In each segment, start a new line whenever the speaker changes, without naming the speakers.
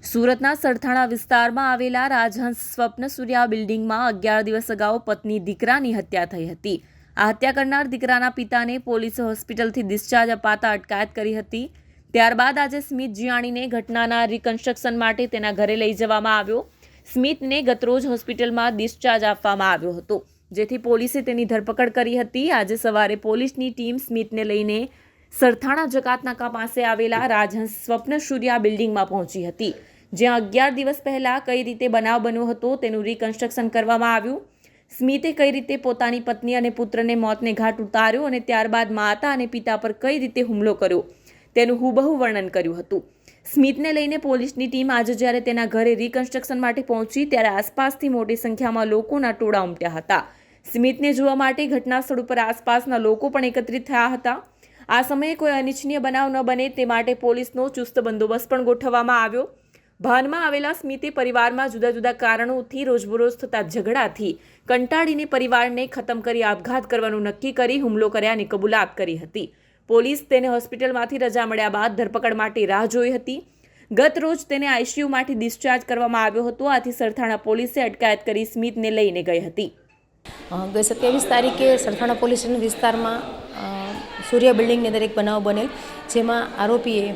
સુરતના સરથાણા વિસ્તારમાં આવેલા રાજહંસ સ્વપ્નસૂર્યા બિલ્ડિંગમાં 11 દિવસ અગાઉ પત્ની દીકરાની હત્યા થઈ હતી। આ હત્યા કરનાર દીકરાના પિતાને પોલીસે હોસ્પિટલથી ડિસ્ચાર્જ અપાતા અટકાયત કરી હતી। ત્યારબાદ આજે સ્મિત જીયાણીને ઘટનાના રિકન્સ્ટ્રક્શન માટે તેના ઘરે લઈ જવામાં આવ્યો। સ્મિતને ગતરોજ હોસ્પિટલમાં ડિસ્ચાર્જ આપવામાં આવ્યો હતો, જેથી પોલીસે તેની ધરપકડ કરી હતી। આજે સવારે પોલીસની ટીમ સ્મિતને લઈને સરથાણા જકાતનાકા પાસે આવેલા રાજહંસ સ્વપ્નસૂર્યા બિલ્ડિંગમાં પહોંચી હતી, જ્યાં 11 દિવસ પહેલા કઈ રીતે બનાવ બન્યો હતો તેનું રિકન્સ્ટ્રક્શન કરવામાં આવ્યું। સ્મિતે કઈ રીતે પોતાની પત્ની અને પુત્રને મોતને ઘાટ ઉતાર્યો અને ત્યારબાદ માતા અને પિતા પર કઈ રીતે હુમલો કર્યો તેનું હુબહુ વર્ણન કર્યું હતું। સ્મિતને લઈને પોલીસની ટીમ આજે જ્યારે તેના ઘરે રિકન્સ્ટ્રક્શન માટે પહોંચી ત્યારે આસપાસથી મોટી સંખ્યામાં લોકોના ટોળા ઉમટ્યા હતા। સ્મિતને જોવા માટે ઘટના સ્થળ ઉપર આસપાસના લોકો પણ એકત્રિત થયા હતા। આ સમયે કોઈ અનિચ્છનીય બનાવ ન બને તે માટે પોલીસનો ચુસ્ત બંદોબસ્ત પણ ગોઠવવામાં આવ્યો। ભાનમાં આવેલા સ્મિતે પરિવારમાં જુદા જુદા કારણોથી રોજબરોજ થતા ઝઘડાથી કંટાળીને પરિવારને ખતમ કરી આપઘાત કરવાનું નક્કી કરી હુમલો કર્યાની કબૂલાત કરી હતી। પોલીસ તેને હોસ્પિટલમાંથી રજા મળ્યા બાદ ધરપકડ માટે રાહ જોઈ હતી। ગત રોજ તેને આઈસીયુમાંથી ડિસ્ચાર્જ કરવામાં આવ્યો હતો। આથી સરથાણા પોલીસે અટકાયત કરી સ્મિતને લઈને ગઈ હતી।
ગઈ 27 તારીખે સરથાણા પોલીસ વિસ્તારમાં સૂર્યા બિલ્ડિંગની અંદર એક બનાવ બનેલ, જેમાં આરોપીએ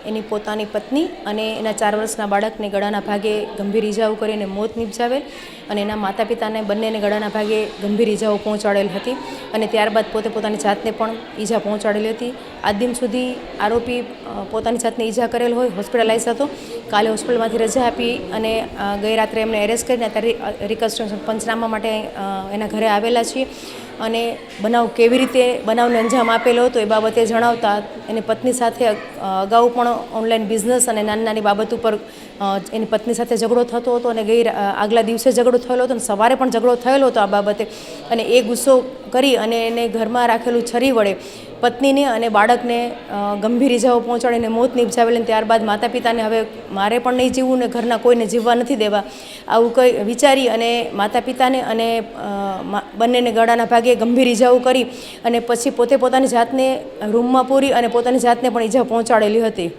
એની પોતાની પત્ની અને એના 4 વર્ષના બાળકને ગળાના ભાગે ગંભીર ઇજાઓ કરીને મોત નિપજાવેલ અને એના માતા પિતાને બંનેને ગળાના ભાગે ગંભીર ઇજાઓ પહોંચાડેલ હતી અને ત્યારબાદ પોતાની જાતને પણ ઈજા પહોંચાડેલી હતી। આજ દિન સુધી આરોપી પોતાની જાતને ઈજા કરેલ હોય, હોસ્પિટલાઇઝ હતો। કાલે હોસ્પિટલમાંથી રજા આપી અને ગઈ રાત્રે એમને એરેસ્ટ કરીને અત્યારે રિકન્સ્ટ્રક્શન પંચનામા માટે એના ઘરે આવેલા છીએ અને બનાવ કેવી રીતે બનાવને અંજામ આપેલો હતો એ બાબતે જણાવતા એની પત્ની સાથે અગાઉ પણ ઓનલાઈન બિઝનેસ અને નાની નાની બાબત ઉપર એની પત્ની સાથે ઝઘડો થતો હતો અને આગલા દિવસે ઝઘડો થયેલો હતો અને સવારે પણ ઝઘડો થયેલો હતો આ બાબતે, અને એ ગુસ્સો કરી અને એને ઘરમાં રાખેલું છરી વડે પત્નીને અને બાળકને ગંભીર ઇજાઓ પહોંચાડીને મોત નિપજાવેલ। ત્યારબાદ માતા પિતાને હવે મારે પણ નહીં જીવવું ને ઘરના કોઈને જીવવા નથી દેવા આવું કંઈ વિચારી અને માતા પિતાને અને બંનેને ગળાના ભાગે ગંભીર ઇજાઓ કરી અને પછી પોતાની જાતને રૂમમાં પૂરી અને પોતાની જાતને પણ ઇજા પહોંચાડેલી હતી।